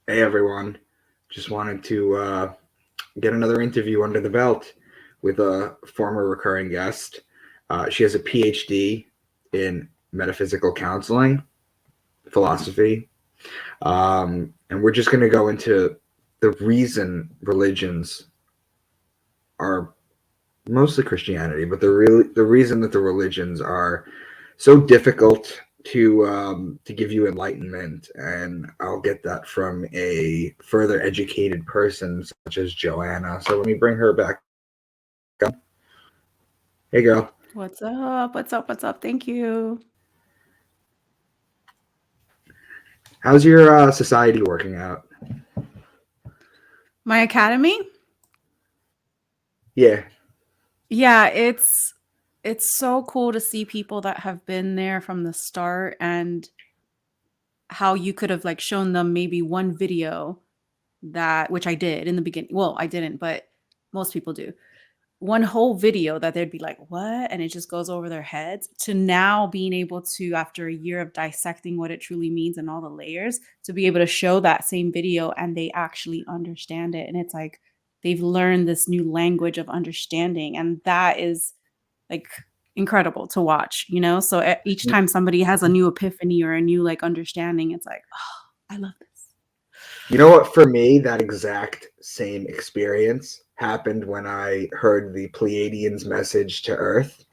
Hey everyone, just wanted to get another interview under the belt with a former recurring guest. She has a PhD in metaphysical counseling, philosophy, and we're just going to go into the reason religions are mostly Christianity, but the reason that the religions are so difficult to give you enlightenment, and I'll get that from a further educated person such as Joanna. So let me bring her back. Hey, girl. What's up? What's up? What's up? Thank you. How's your society working out? My academy? Yeah. Yeah, it's so cool to see people that have been there from the start and how you could have like shown them maybe one video that which I did in the beginning. Well, I didn't, but most people do. One whole video that they'd be like, "What?" And it just goes over their heads to now being able to, after a year of dissecting what it truly means and all the layers, to be able to show that same video and they actually understand it. And it's like they've learned this new language of understanding. And that is like incredible to watch, you know? So each time somebody has a new epiphany or a new like understanding, it's like, oh, I love this. You know what? For me, that exact same experience happened when I heard the Pleiadians' message to Earth.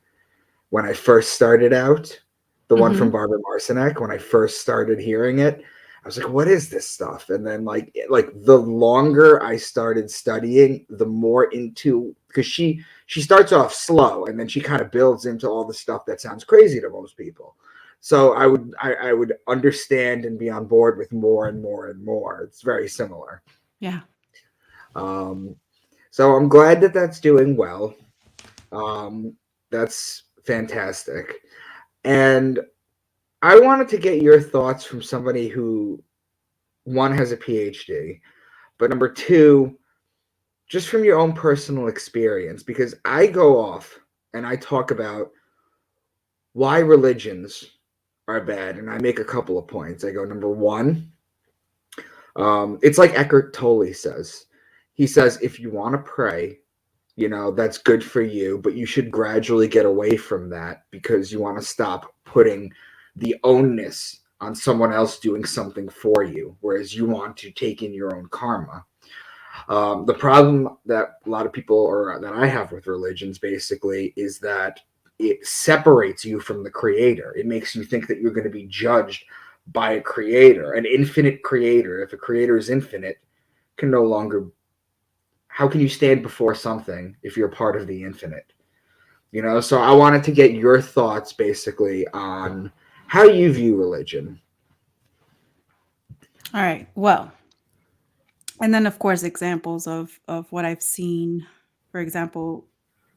When I first started out, the one from Hmm. Barbara Marcinek, when I first started hearing it, I was like, what is this stuff? And then like the longer I started studying, the more into because she starts off slow and then she kind of builds into all the stuff that sounds crazy to most people. So I would understand and be on board with more and more and more. It's very similar. Yeah. Um, so I'm glad that that's doing well. Um, that's fantastic. And I wanted to get your thoughts from somebody who, one, has a PhD, but number two, just from your own personal experience, because I go off and I talk about why religions are bad, and I make a couple of points. I go, number one, it's like Eckhart Tolle says. He says, if you want to pray, that's good for you, but you should gradually get away from that because you want to stop putting the onus on someone else doing something for you, whereas you want to take in your own karma. The problem that a lot of people, or that I have with religions, basically, is that it separates you from the creator. It makes you think that you're going to be judged by a creator, an infinite creator. If a creator is infinite, can no longer. How can you stand before something if you're part of the infinite? So I wanted to get your thoughts basically on how you view religion. All right. Well, and then of course examples of what I've seen. For example,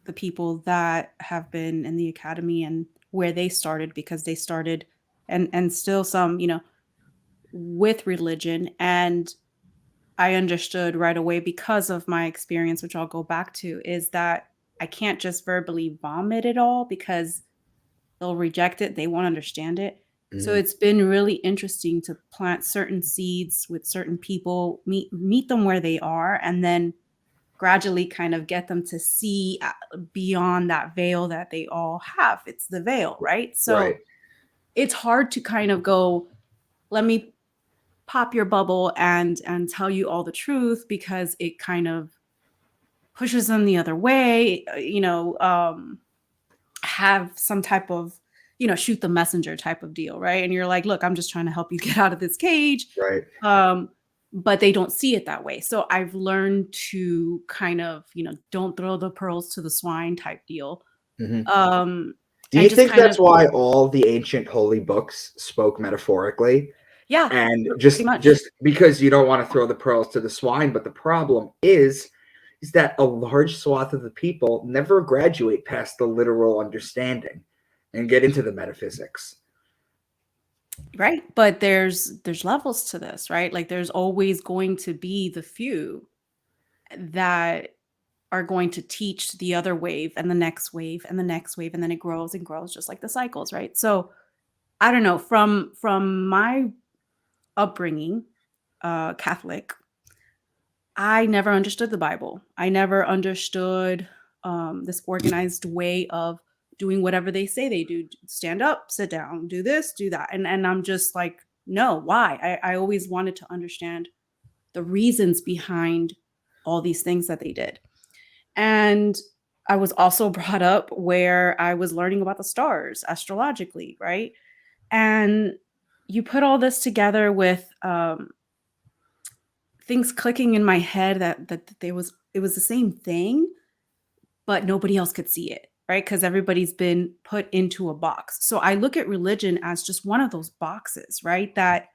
the people that have been in the academy and where they started because they started and still some, with religion. And I understood right away because of my experience, which I'll go back to, is that I can't just verbally vomit it all because they'll reject it, they won't understand it. So Mm-hmm. it's been really interesting to plant certain seeds with certain people, meet them where they are, and then gradually kind of get them to see beyond that veil that they all have. It's the veil, right? Right. So it's hard to kind of go, let me pop your bubble and tell you all the truth because it kind of pushes them the other way, have some type of, shoot the messenger type of deal, right? And you're like, look, I'm just trying to help you get out of this cage. Right. Um, but they don't see it that way. So I've learned to kind of, don't throw the pearls to the swine type deal. Mm-hmm. Um, Do you and just think kind that's of, why all the ancient holy books spoke metaphorically? yeah, And pretty much. just because you don't want to throw the pearls to the swine, but the problem is that a large swath of the people never graduate past the literal understanding and get into the metaphysics. Right. But there's levels to this, right? Like there's always going to be the few that are going to teach the other wave and the next wave and the next wave, and then it grows and grows just like the cycles, right? So I don't know, from my upbringing, Catholic, I never understood the Bible. I never understood this organized way of doing whatever they say they do. Stand up, sit down, do this, do that. And I'm just like, no, why? I always wanted to understand the reasons behind all these things that they did. And I was also brought up where I was learning about the stars astrologically, right? And you put all this together with things clicking in my head that there was it was the same thing, but nobody else could see it, right? Because everybody's been put into a box. So I look at religion as just one of those boxes, right? That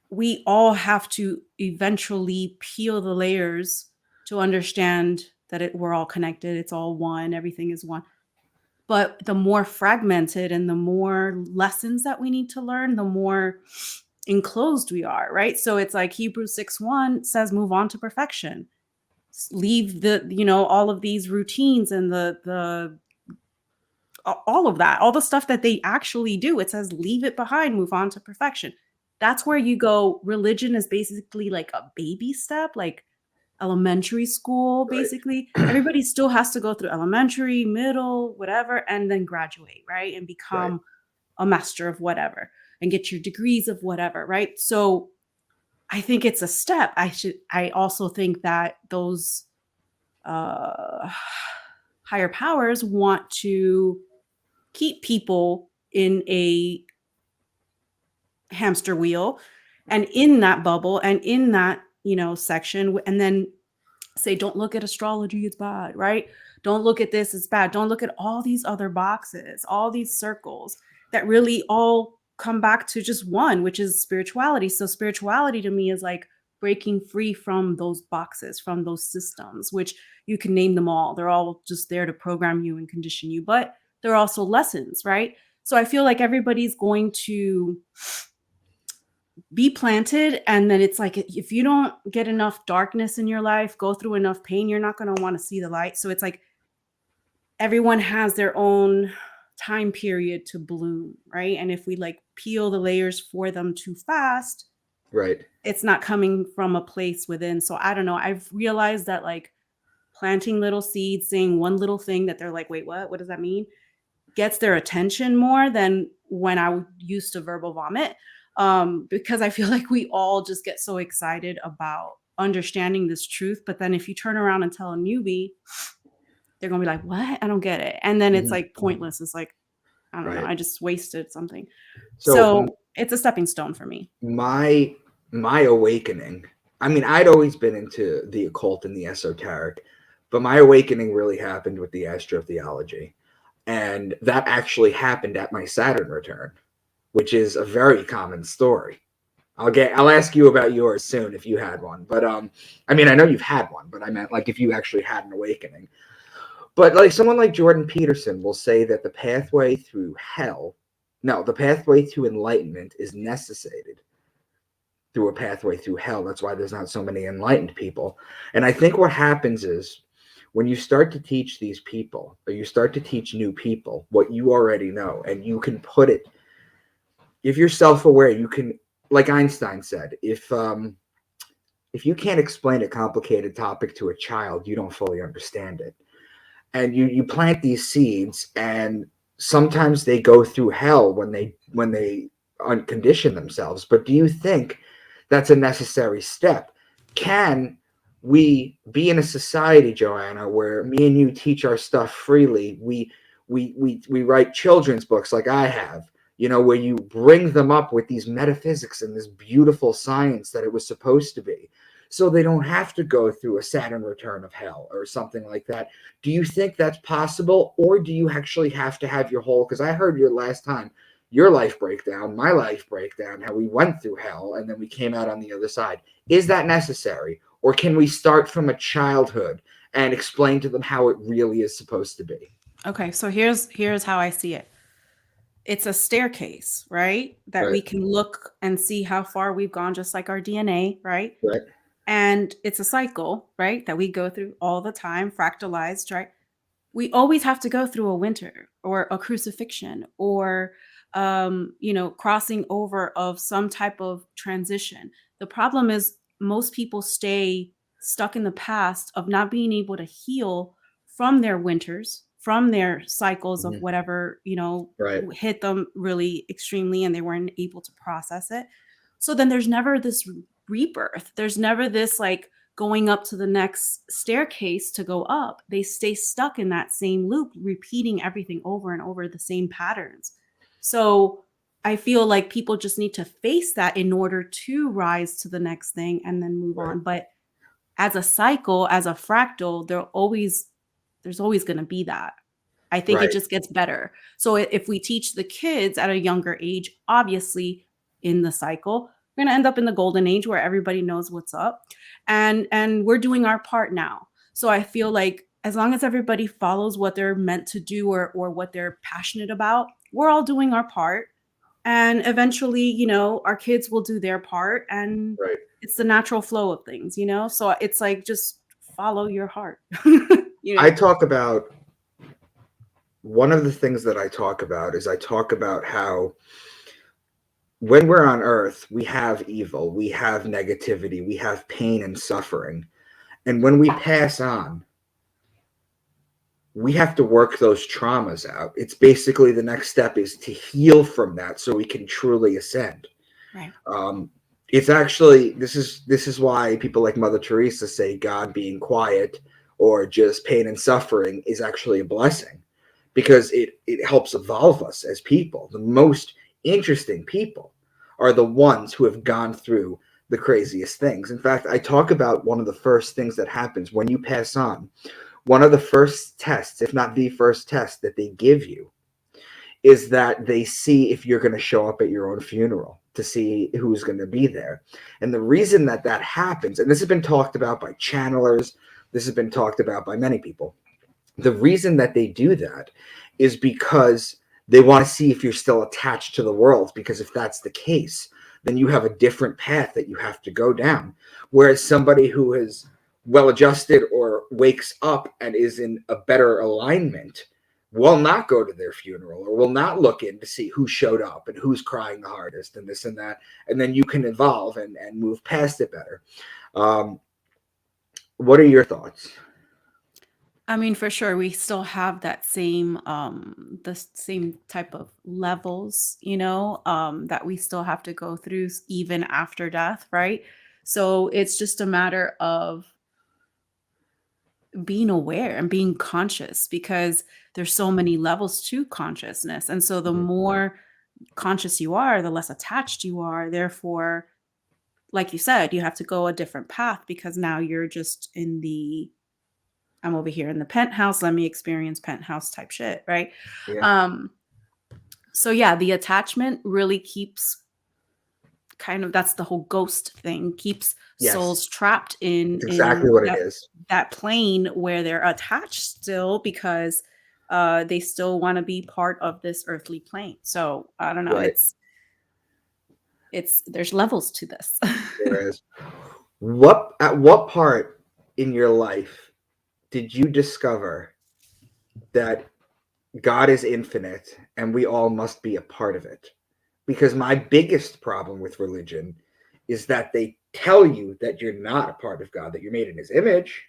we all have to eventually peel the layers to understand that we're all connected. It's all one. Everything is one. But the more fragmented and the more lessons that we need to learn, the more enclosed we are, right? So it's like Hebrews 6:1 says, move on to perfection. Leave all of these routines and the all of that, all the stuff that they actually do. It says, leave it behind, move on to perfection. That's where you go. Religion is basically like a baby step, like elementary school, Right. basically. Everybody still has to go through elementary, middle, whatever, and then graduate, right? And Right. become a master of whatever and get your degrees of whatever, right? So I think it's a step. I also think that those uh, higher powers want to keep people in a hamster wheel and in that bubble and in that, section, and then say, don't look at astrology, it's bad, right? Don't look at this, it's bad. Don't look at all these other boxes, all these circles that really all come back to just one, which is spirituality. So spirituality to me is like breaking free from those boxes, from those systems, which you can name them all. They're all just there to program you and condition you, but they're also lessons, right? So I feel like everybody's going to be planted, and then it's like if you don't get enough darkness in your life, go through enough pain, you're not going to want to see the light. So it's like everyone has their own time period to bloom, right? And if we like peel the layers for them too fast, Right. it's not coming from a place within. So I don't know, I've realized that like planting little seeds, saying one little thing that they're like, wait, what does that mean, gets their attention more than when I used to verbal vomit. Because I feel like we all just get so excited about understanding this truth. But then if you turn around and tell a newbie, they're going to be like, what? I don't get it. And then it's Mhm. like pointless. It's like, I don't know. Right. I just wasted something. So So it's a stepping stone for me. my awakening. I mean, I'd always been into the occult and the esoteric, but my awakening really happened with the astrotheology. And that actually happened at my Saturn return, which is a very common story. I'll ask you about yours soon if you had one. But I mean, I know you've had one, but I meant like if you actually had an awakening. But like someone like Jordan Peterson will say that the pathway through hell, no, the pathway to enlightenment is necessitated through a pathway through hell. That's why there's not so many enlightened people. And I think what happens is when you start to teach these people, or you start to teach new people what you already know, and you can put it, if you're self-aware, you can, like Einstein said, if you can't explain a complicated topic to a child, you don't fully understand it. And you plant these seeds, and sometimes they go through hell when they uncondition themselves. But do you think that's a necessary step? Can we be in a society, Joanna, where me and you teach our stuff freely? We write children's books like I have, where you bring them up with these metaphysics and this beautiful science that it was supposed to be, so they don't have to go through a Saturn return of hell or something like that. Do you think that's possible, or do you actually have to have your whole? Because I heard your last time, your life breakdown, my life breakdown, how we went through hell and then we came out on the other side. Is that necessary, or can we start from a childhood and explain to them how it really is supposed to be? Okay, so here's how I see it. It's a staircase, right? That Right. we can look and see how far we've gone, just like our DNA, right? Right. And it's a cycle, right? That we go through all the time, fractalized, right? We always have to go through a winter or a crucifixion or crossing over of some type of transition. The problem is most people stay stuck in the past of not being able to heal from their winters, from their cycles of Mhm. whatever, Right. hit them really extremely and they weren't able to process it. So then there's never this rebirth. There's never this like going up to the next staircase to go up. They stay stuck in that same loop, repeating everything over and over, the same patterns. So I feel like people just need to face that in order to rise to the next thing and then move Right. on. But as a cycle, as a fractal, there's always going to be that. I think it Right. just gets better. So if we teach the kids at a younger age, obviously in the cycle, we're going to end up in the golden age where everybody knows what's up. And we're doing our part now. So I feel like as long as everybody follows what they're meant to do or what they're passionate about, we're all doing our part. And eventually, our kids will do their part and Right. it's the natural flow of things. So it's like just follow your heart. I talk about one of the things that I talk about is I talk about how when we're on earth, we have evil, we have negativity, we have pain and suffering. And when we pass on, we have to work those traumas out. It's basically the next step is to heal from that so we can truly ascend. Right. It's actually this is why people like Mother Teresa say God being quiet or just pain and suffering is actually a blessing because it helps evolve us as people. The most interesting people are the ones who have gone through the craziest things. In fact, I talk about one of the first things that happens when you pass on. One of the first tests, if not the first test that they give you, is that they see if you're going to show up at your own funeral to see who's going to be there. And the reason that that happens, and this has been talked about by channelers, this has been talked about by many people. The reason that they do that is because they want to see if you're still attached to the world, because if that's the case, then you have a different path that you have to go down. Whereas somebody who is well adjusted or wakes up and is in a better alignment will not go to their funeral or will not look in to see who showed up and who's crying the hardest and this and that. And then you can evolve and move past it better. Um, what are your thoughts? I mean, for sure, we still have that same, the same type of levels, that we still have to go through even after death, right? So it's just a matter of being aware and being conscious because there's so many levels to consciousness. And so the Mhm. more conscious you are, the less attached you are. Therefore, like you said, you have to go a different path because now you're just I'm over here in the penthouse, let me experience penthouse type shit, right? Yeah. Um, so yeah, the attachment really keeps that's the whole ghost thing, keeps Yes. souls trapped in It's exactly what it that is. plane where they're attached still because they still want to be part of this earthly plane. So I don't know, Right. it's there's levels to this. There is. At what part in your life did you discover that God is infinite and we all must be a part of it? Because my biggest problem with religion is that they tell you that you're not a part of God, that you're made in his image,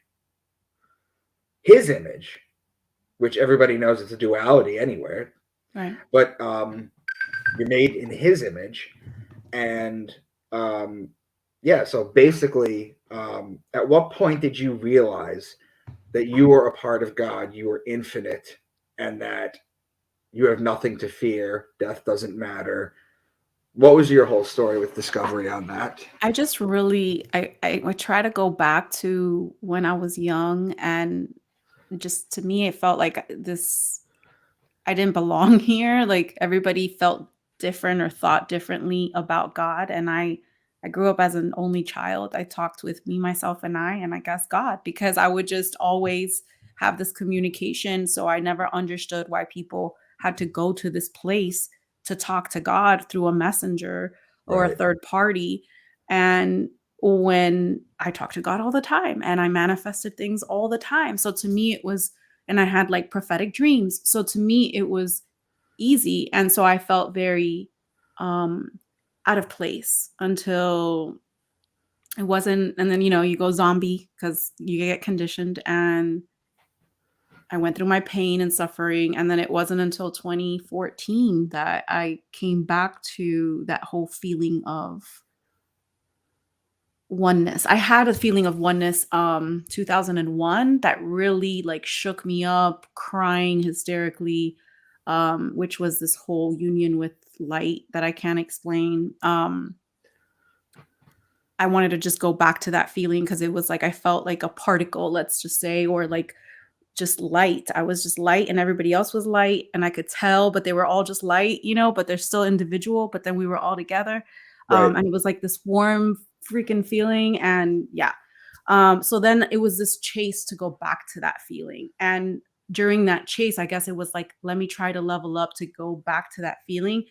which everybody knows it's a duality anywhere, Right. but you're made in his image. And um, yeah, so basically, at what point did you realize that you were a part of God, you were infinite, and that you have nothing to fear, death doesn't matter? What was your whole story with discovery on that? I just really I try to go back to when I was young and just to me it felt like this I didn't belong here. Like everybody felt different or thought differently about God. And I grew up as an only child. I talked with me, myself, and I guess God, because I would just always have this communication. So I never understood why people had to go to this place to talk to God through a messenger or a Right. third party. And when I talked to God all the time and I manifested things all the time. So to me, it was and I had like prophetic dreams. So to me, it was easy. And so I felt very um, out of place until It wasn't, and then, you go zombie because you get conditioned. And I went through my pain and suffering. And then it wasn't until 2014 that I came back to that whole feeling of oneness. I had a feeling of oneness 2001 that really like shook me up, crying hysterically, which was this whole union with light that I can't explain. I wanted to just go back to that feeling because it was like I felt like a particle, let's just say, or like just light. I was just light and everybody else was light and I could tell, but they were all just light, but they're still individual, but then we were all together. Right. And it was like this warm freaking feeling. And yeah. So then it was this chase to go back to that feeling. And during that chase, I guess it was like, let me try to level up to go back to that feeling.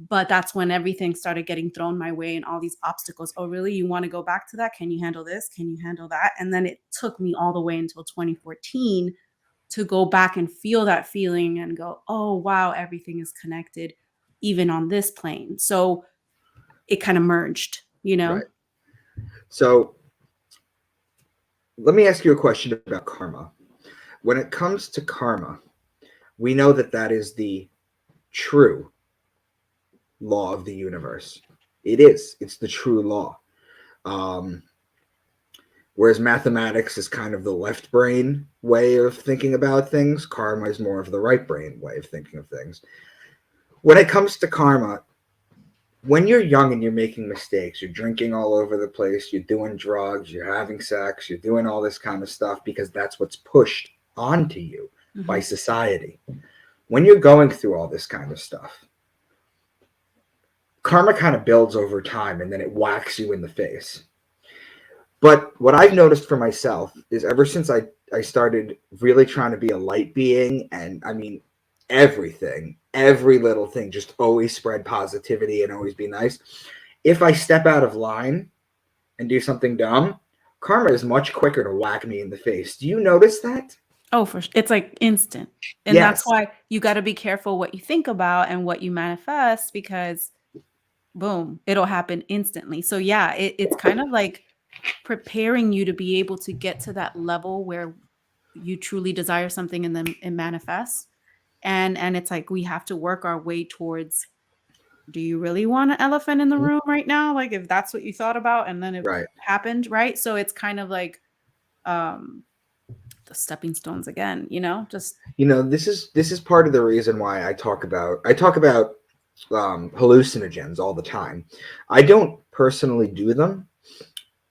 But that's when everything started getting thrown my way and all these obstacles. Oh, really? You want to go back to that? Can you handle this? Can you handle that? And then it took me all the way until 2014 to go back and feel that feeling and go, oh, wow, everything is connected, even on this plane. So it kind of merged, Right. So let me ask you a question about karma. When it comes to karma, we know that that is the true law of the universe. It is. It's the true law. Um, Whereas mathematics is kind of the left brain way of thinking about things, karma is more of the right brain way of thinking of things. When it comes to karma, when you're young and you're making mistakes, you're drinking all over the place, you're doing drugs, you're having sex, you're doing all this kind of stuff because that's what's pushed onto you by society. When you're going through all this kind of stuff, karma kind of builds over time and then it whacks you in the face. But what I've noticed for myself is ever since I started really trying to be a light being, and I mean, everything, every little thing, just always spread positivity and always be nice. If I step out of line and do something dumb, karma is much quicker to whack me in the face. Do you notice that? Oh, it's like instant. And that's Yes. why you got to be careful what you think about and what you manifest because boom, it'll happen instantly. So yeah, it's kind of like preparing you to be able to get to that level where you truly desire something and then it manifests. And it's like we have to work our way towards, do you really want an elephant in the room right now? Like if that's what you thought about and then it Right. happened, right? So it's kind of like um the stepping stones again, just This is part of the reason why I talk about hallucinogens all the time. I don't personally do them,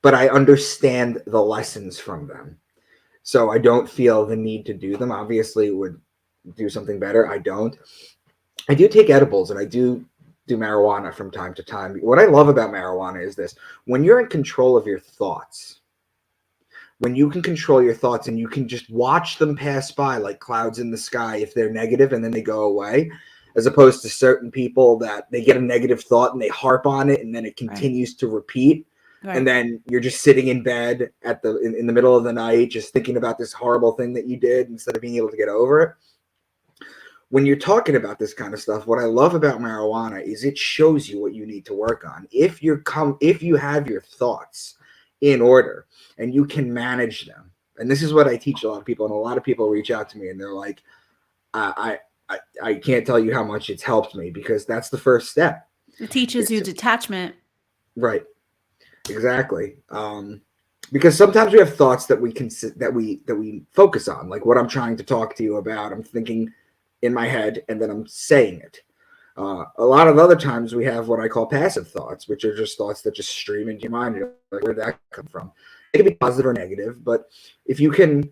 but I understand the lessons from them. So I don't feel the need to do them. Obviously, it would do something better. I don't. I do take edibles and I do marijuana from time to time. What I love about marijuana is this: when you're in control of your thoughts, when you can control your thoughts and you can just watch them pass by like clouds in the sky if they're negative and then they go away, as opposed to certain people that they get a negative thought and they harp on it and then it right. continues to repeat. And Right. then you're just sitting in bed in the middle of the night, just thinking about this horrible thing that you did instead of being able to get over it. When you're talking about this kind of stuff, what I love about marijuana is it shows you what you need to work on. If you have your thoughts in order and you can manage them, and this is what I teach a lot of people, and a lot of people reach out to me and they're like, I can't tell you how much it's helped me because that's the first step. It teaches you It's detachment. right, exactly. Because sometimes we have thoughts that we focus on, like what I'm trying to talk to you about. I'm thinking in my head and then I'm saying it. A lot of other times we have what I call passive thoughts, which are just thoughts that just stream into your mind. You're like, where'd that come from? It can be positive or negative, but if you can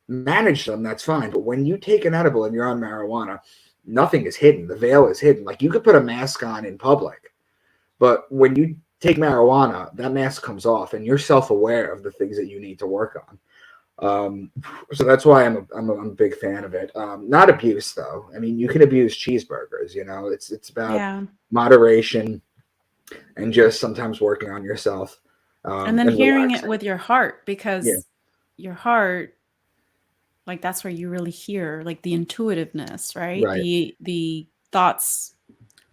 manage them, that's fine. But when you take an edible and you're on marijuana, nothing is hidden. The veil is hidden. Like you could put a mask on in public, but when you take marijuana, that mask comes off and you're self-aware of the things that you need to work on. So that's why I'm a big fan of it. Not abuse though. I mean, you can abuse cheeseburgers. It's about Yeah. moderation and just sometimes working on yourself And then and hearing it relaxing. with your heart, Yeah, because your heart, like that's where you really hear like the intuitiveness, right? right. The thoughts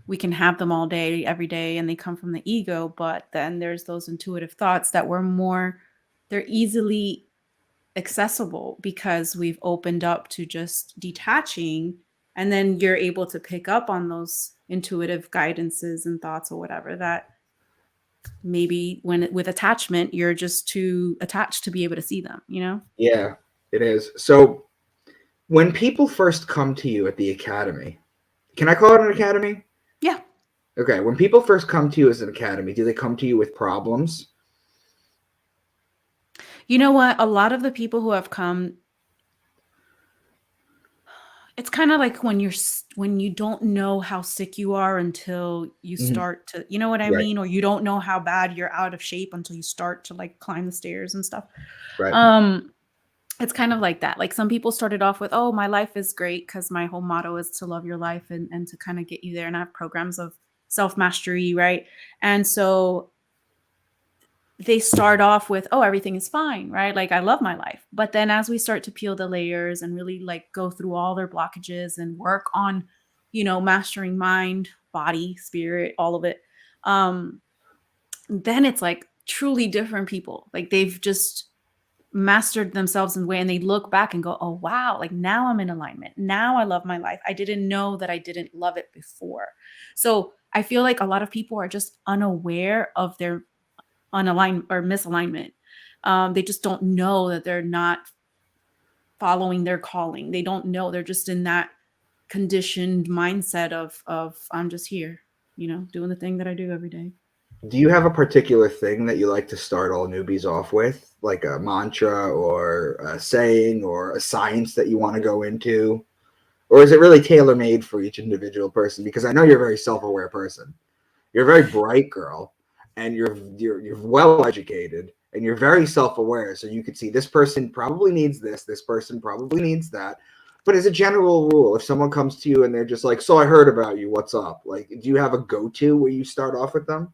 we can have them all day, every day, and they come from the ego. But then there's those intuitive thoughts that they're easily accessible because we've opened up to just detaching. And then you're able to pick up on those intuitive guidances and thoughts or whatever that maybe with attachment, you're just too attached to be able to see them, you know? Yeah, it is. So when people first come to you at the academy, can I call it an academy? Yeah. Okay, when people first come to you as an academy, do they come to you with problems? You know what? A lot of the people who have come, it's kind of like when you don't know how sick you are until you Mhm. start to, you know what I Right, mean? Or you don't know how bad you're out of shape until you start to like climb the stairs and stuff. right. Um, it's kind of like that. Like some people started off with, oh, my life is great because my whole motto is to love your life and to kind of get you there. And I have programs of self mastery, right? And so they start off with, oh, everything is fine, right? Like I love my life. But then as we start to peel the layers and really like go through all their blockages and work on, mastering mind, body, spirit, all of it, um, then it's like truly different people. Like they've just mastered themselves in a way and they look back and go, oh wow, like now I'm in alignment. Now I love my life. I didn't know that I didn't love it before. So I feel like a lot of people are just unaware of their unaligned or misalignment. They just don't know that they're not following their calling. They don't know. They're just in that conditioned mindset of I'm just here, doing the thing that I do every day. Do you have a particular thing that you like to start all newbies off with, like a mantra or a saying or a science that you want to go into? Or is it really tailor made for each individual person? Because I know you're a very self aware person. You're a very bright girl, and you're well educated, and you're very self aware. So you could see this person probably needs this person probably needs that. But as a general rule, if someone comes to you and they're just like, "So I heard about you, what's up?" Like, do you have a go to where you start off with them?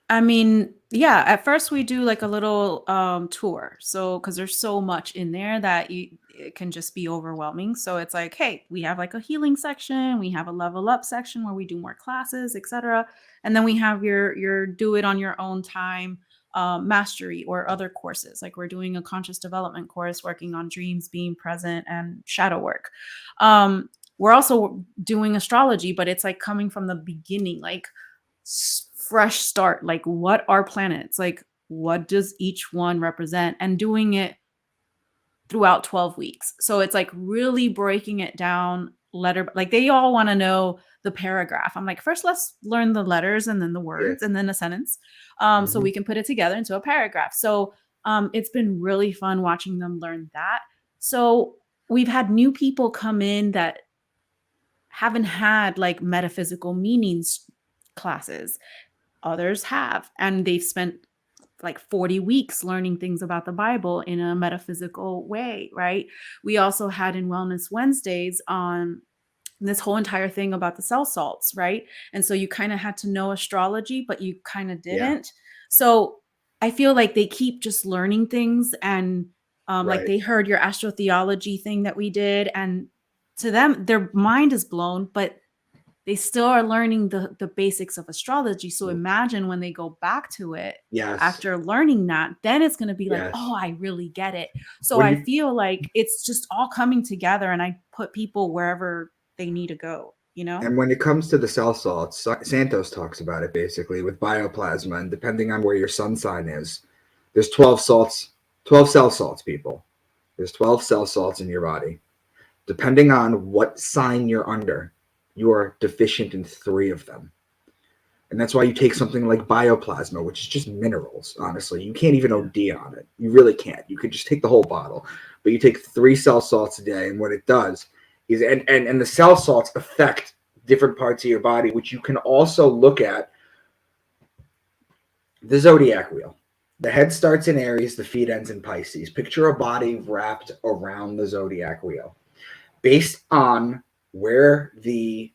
I mean, yeah, at first we do like a little tour. So cuz there's so much in there that it can just be overwhelming. So it's like, hey, we have like a healing section, we have a level up section where we do more classes, etc. And then we have your do it on your own time mastery or other courses. Like we're doing a conscious development course working on dreams, being present and shadow work. We're also doing astrology, but it's like coming from the beginning, like fresh start, like what are planets, like what does each one represent, and doing it throughout 12 weeks. So it's like really breaking it down letter, like they all want to know the paragraph. I'm like, first let's learn the letters and then the Yeah. words and then the sentence, so Hmm. we can put it together into a paragraph. So it's been really fun watching them learn that. So we've had new people come in that haven't had like metaphysical meanings classes. Others have, and they've spent like 40 weeks learning things about the Bible in a metaphysical way, right? We also had in Wellness Wednesdays on this whole entire thing about the cell salts, right? And so you kind of had to know astrology, but you kind of Yeah. didn't. So I feel like they keep just learning things, and like Right. they heard your astrotheology thing that we did, and to them, their mind is blown, but they still are learning the basics of astrology. So imagine when they go back to it Yes. after learning that, then it's going to be like, Yes. oh, I really get it. So When I you feel like it's just all coming together, and I put people wherever they need to go, And when it comes to the cell salts, Santos talks about it basically with bioplasma, and depending on where your sun sign is, there's 12 salts, 12 cell salts, people. There's 12 cell salts in your body. Depending on what sign you're under, you are deficient in three of them. And that's why you take something like bioplasma, which is just minerals, honestly. You can't even Yeah. OD on it. You really can't. You could just take the whole bottle. But you take 3 cell salts a day, and what it does is and the cell salts affect different parts of your body, which you can also look at the zodiac wheel. The head starts in Aries, the feet ends in Pisces. Picture a body wrapped around the zodiac wheel. Based on where the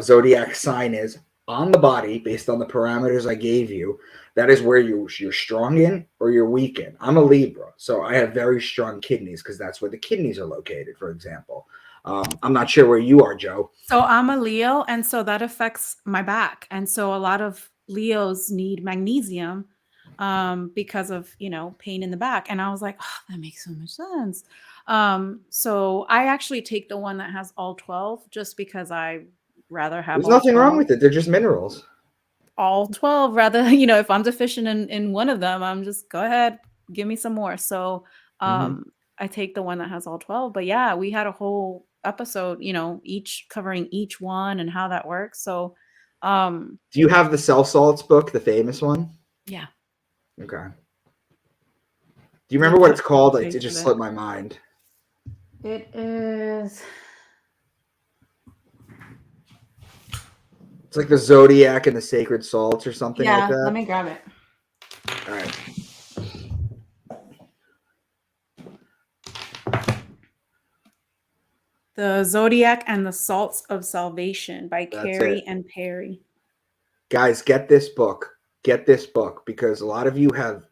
zodiac sign is on the body, based on the parameters I gave you, that is where you're strong in or you're weak in. I'm a Libra, so I have very strong kidneys because that's where the kidneys are located, for example. I'm not sure where you are, Joe. So I'm a Leo, and so that affects my back. And so a lot of Leos need magnesium because of, pain in the back. And I was like, oh, that makes so much sense. So I actually take the one that has all 12 just because I rather have There's all nothing wrong 12. with it. They're just minerals. All 12 rather, if I'm deficient in one of them, I'm just go ahead, give me some more. So Hmm. I take the one that has all 12. But yeah, we had a whole episode, each covering each one and how that works. So Do you have the Self Salts book, the famous one? yeah. Okay. Do you The remember what it's Metaphysical called? It face of just it. slipped my mind. It is It's like the Zodiac and the Sacred Salts or something like yeah, let that. me grab it. All right. The Zodiac and the Salts of Salvation by That's it. Carrie and Perry. Guys, get this book. Get this book because a lot of you have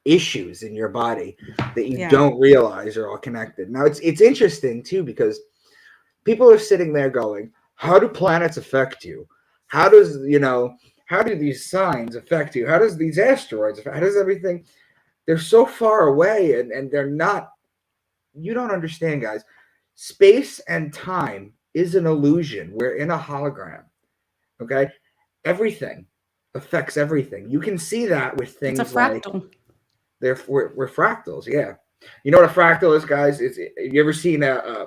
issues in your body that you Yeah. don't realize are all connected. Now it's interesting too because people are sitting there going, how do planets affect you? How does, how do these signs affect you? How does these asteroids affect, how does everything, they're so far away and they're not, you don't understand, guys. Space and time is an illusion. We're in a hologram. Okay? Everything affects everything. You can see that with It's a things like fractal. we're fractals. Yeah, you know what a fractal is, guys? Have you ever seen an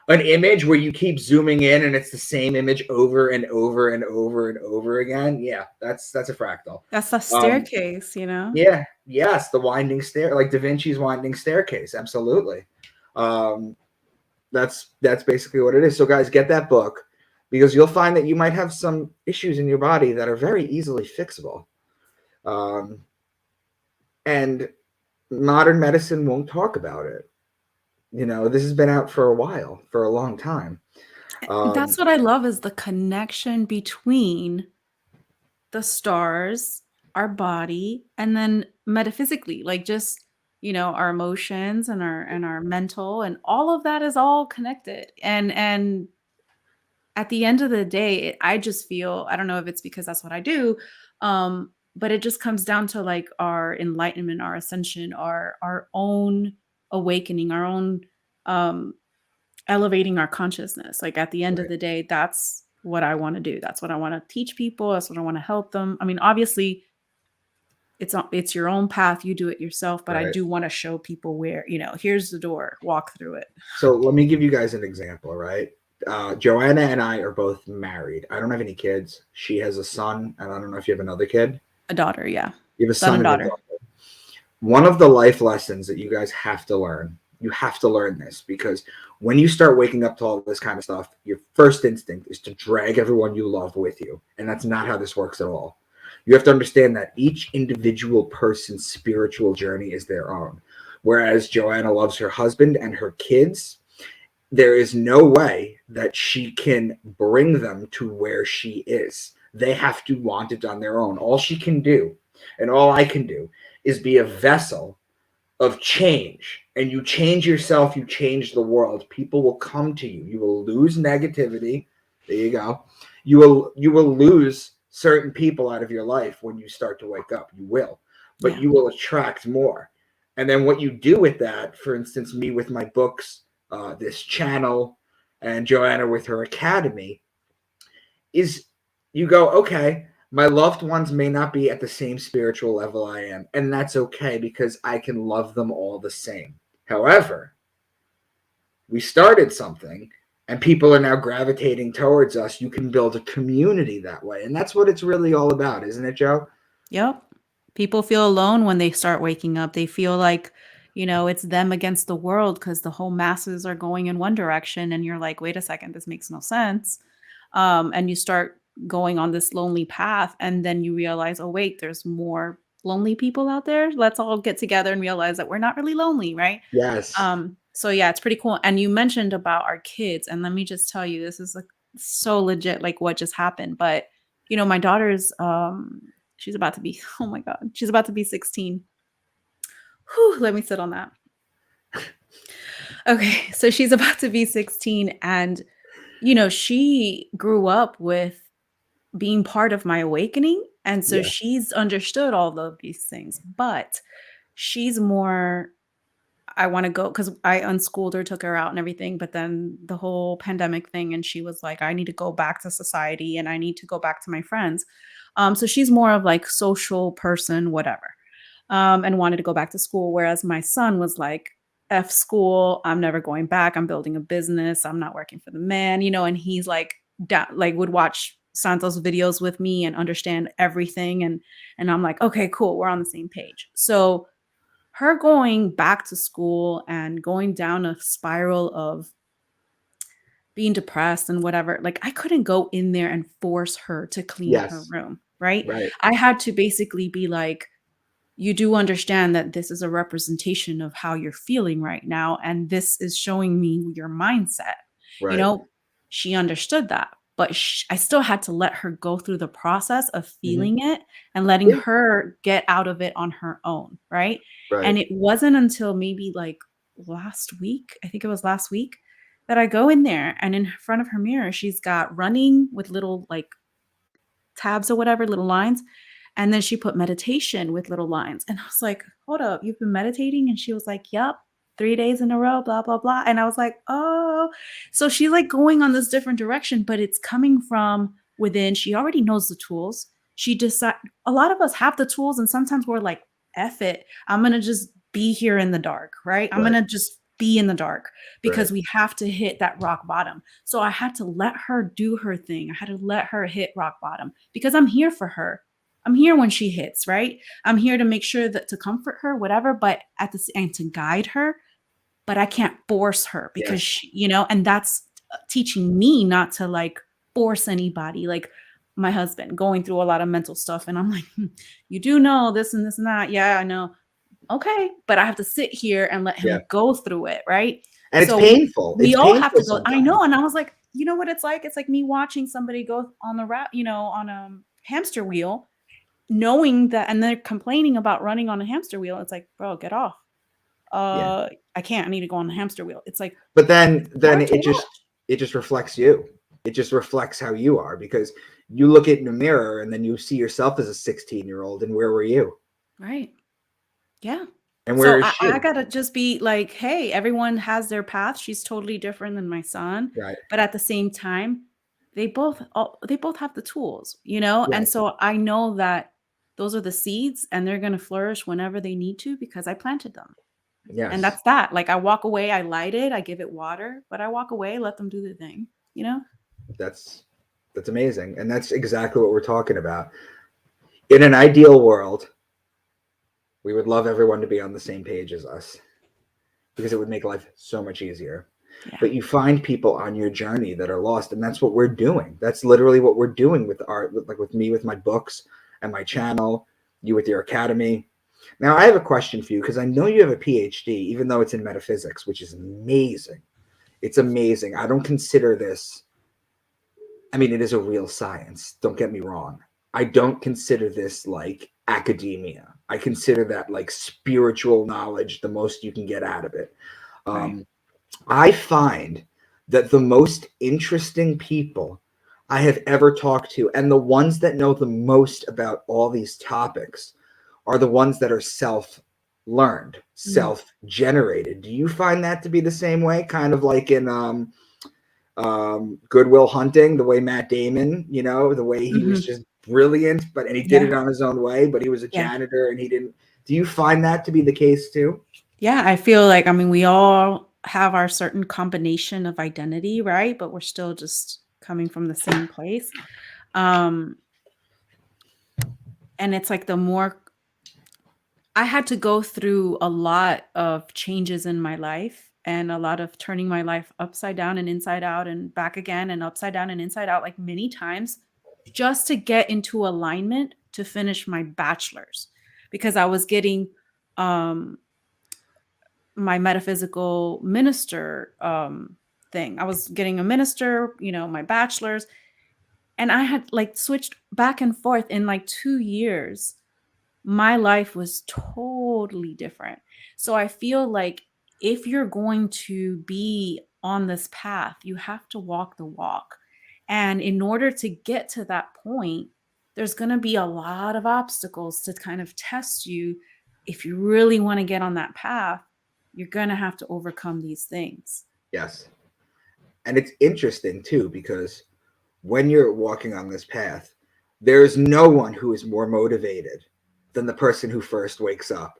image where you keep zooming in and it's the same image over and over and over and over again? Yeah, that's a fractal. That's the Um, staircase. yeah, yes, the winding stair, like Da Vinci's winding staircase. Absolutely. Um, that's basically what it is. So, guys, get that book because you'll find that you might have some issues in your body that are very easily fixable. Um, and modern medicine won't talk about it. This has been out for a while, for a long time. That's what I love is the connection between the stars, our body, and then metaphysically, like just, our emotions and our mental and all of that is all connected. And at the end of the day, I just feel, I don't know if it's because that's what I do, but it just comes down to like our enlightenment, our ascension, our own awakening, our own um elevating our consciousness. Like at the end of Right. the day, that's what I want to do. That's what I want to teach people. That's what I want to help them. I mean, obviously, it's your own path. You do it yourself, but I Right. do want to show people where, here's the door, walk through it. So let me give you guys an example, right? Joanna and I are both married. I don't have any kids. She has a son, and I don't know if you have another kid. A daughter, yeah. You have a Son son and and a daughter. daughter. One of the life lessons that you guys have to learn, you have to learn this because when you start waking up to all this kind of stuff, your first instinct is to drag everyone you love with you. And that's not how this works at all. You have to understand that each individual person's spiritual journey is their own. Whereas Joanna loves her husband and her kids, there is no way that she can bring them to where she is. They have to want it on their own. All she can do, and all I can do, is be a vessel of change. And you change yourself, you change the world. People will come to you. You will lose negativity. There you go. You will lose certain people out of your life when you start to wake up. You will. But Yeah. you will attract more. And then what you do with that, for instance, me with my books, this channel, and Joanna with her academy, is you go, okay, my loved ones may not be at the same spiritual level I am, and that's okay because I can love them all the same. However, we started something and people are now gravitating towards us. You can build a community that way. And that's what it's really all about, isn't it, Joe? Yep. People feel alone when they start waking up. They feel like, it's them against the world because the whole masses are going in one direction. And you're like, wait a second, this makes no sense. And you start going on this lonely path. And then you realize, oh, wait, there's more lonely people out there. Let's all get together and realize that we're not really lonely, right? Yes. So yeah, it's pretty cool. And you mentioned about our kids. And let me just tell you, this is like so legit, like what just happened. But my daughter's she's about to be, oh my God, she's about to be 16. Whew, let me sit on that. Okay, so she's about to be 16, and she grew up with being part of my awakening, and so Yeah. she's understood all of these things, but she's more, I want to go, because I unschooled her, took her out and everything, but then the whole pandemic thing, and she was like, I need to go back to society and I need to go back to my friends. So she's more of like social person, whatever, and wanted to go back to school. Whereas my son was like, F school, I'm never going back. I'm building a business. I'm not working for the man, and he's like, like would watch Santos videos with me and understand everything. And I'm like, okay, cool. We're on the same page. So her going back to school and going down a spiral of being depressed and whatever, like I couldn't go in there and force her to clean her Yes. room, right? Right. I had to basically be like, you do understand that this is a representation of how you're feeling right now, and this is showing me your mindset. You Right. know, she understood that, but I still had to let her go through the process of Hmm. feeling it and letting Yeah. her get out of it on her own, right? Right. And it wasn't until maybe like last week, I think it was last week, that I go in there and in front of her mirror, she's got running with little like tabs or whatever, little lines. And then she put meditation with little lines. And I was like, hold up, you've been meditating? And she was like, yep, 3 days in a row, blah, blah, blah. And I was like, oh. So she's like going on this different direction, but it's coming from within. She already knows the tools. She decide a lot of us have the tools, and sometimes we're like, F it. I'm gonna just be here in the dark, right? I'm Right. gonna just be in the dark Right. because we have to hit that rock bottom. So I had to let her do her thing. I had to let her hit rock bottom because I'm here for her. I'm here when she hits, right? I'm here to make sure that to comfort her, whatever, but at the and to guide her, but I can't force her because Yes. and that's teaching me not to like force anybody. Like my husband going through a lot of mental stuff, and I'm like, you do know this and this and that. Yeah, I know. Okay, but I have to sit here and let Yeah. him go through it, right? And it's So painful. we It's all have painful to go. I sometimes. know, and I was like, you know what it's like? It's like me watching somebody go on the on a hamster wheel, knowing that, and they're complaining about running on a hamster wheel. It's like, bro, get off. Yeah. I can't. I need to go on the hamster wheel. It's like But then hard to it just watch. it just reflects you. It just reflects how you are because you look in the mirror and then you see yourself as a 16-year-old and where were you? Right. Yeah. And where So is I she? gotta just be like, hey, everyone has their path. She's totally different than my son, Right. but at the same time, they both have the tools, and Yes. so I know that those are the seeds, and they're gonna flourish whenever they need to because I planted them. And Yes. that's that. Like I walk away, I light it, I give it water, but I walk away, let them do their thing, you know? That's that's amazing. And that's exactly what we're talking about. In an ideal world, we would love everyone to be on the same page as us because it would make life so much easier. Yeah. But you find people on your journey that are lost, and that's what we're doing. That's literally what we're doing with art, like with me with my books and my channel, you with your academy. Now I have a question for you because I know you have a PhD, even though it's in metaphysics, which is amazing. It's amazing. I don't consider this, I mean, it is a real science, don't get me wrong. I don't consider this like academia. I consider that like spiritual knowledge, the most you can get out of it. Right. um, I find that the most interesting people I have ever talked to, and the ones that know the most about all these topics, are the ones that are self learned, Mm. self generated. Do you find that to be the same way? Kind of like in Goodwill Hunting, the way Matt Damon, the way he was Mhm. just brilliant, and he did Yeah. it on his own way, but he was a Yeah. janitor and he didn't. Do you find that to be the case too? Yeah, I feel like, I mean, we all have our certain combination of identity, right? But we're still just coming from the same place. Um, and it's like the more I had to go through a lot of changes in my life and a lot of turning my life upside down and inside out and back again and upside down and inside out like many times just to get into alignment to finish my bachelor's because I was getting um my metaphysical minister thing. I was getting a minister, my bachelor's, and I had like switched back and forth in like 2 years. My life was totally different. So I feel like if you're going to be on this path, you have to walk the walk. And in order to get to that point, there's going to be a lot of obstacles to kind of test you. If you really want to get on that path, you're going to have to overcome these things. Yes. And it's interesting too, because when you're walking on this path, there's no one who is more motivated than the person who first wakes up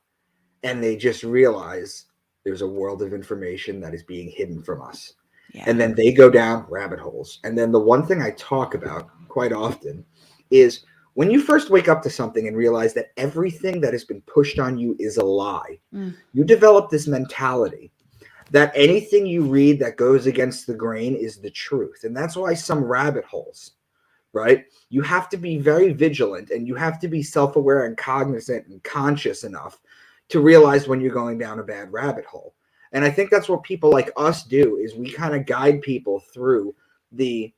and they just realize there's a world of information that is being hidden from us. Yeah. And then they go down rabbit holes. And then the one thing I talk about quite often is when you first wake up to something and realize that everything that has been pushed on you is a lie, you develop this mentality that anything you read that goes against the grain is the truth. And that's why some rabbit holes, right? You have to be very vigilant and you have to be self-aware and cognizant and conscious enough to realize when you're going down a bad rabbit hole. And I think that's what people like us do, is we kind of guide people through the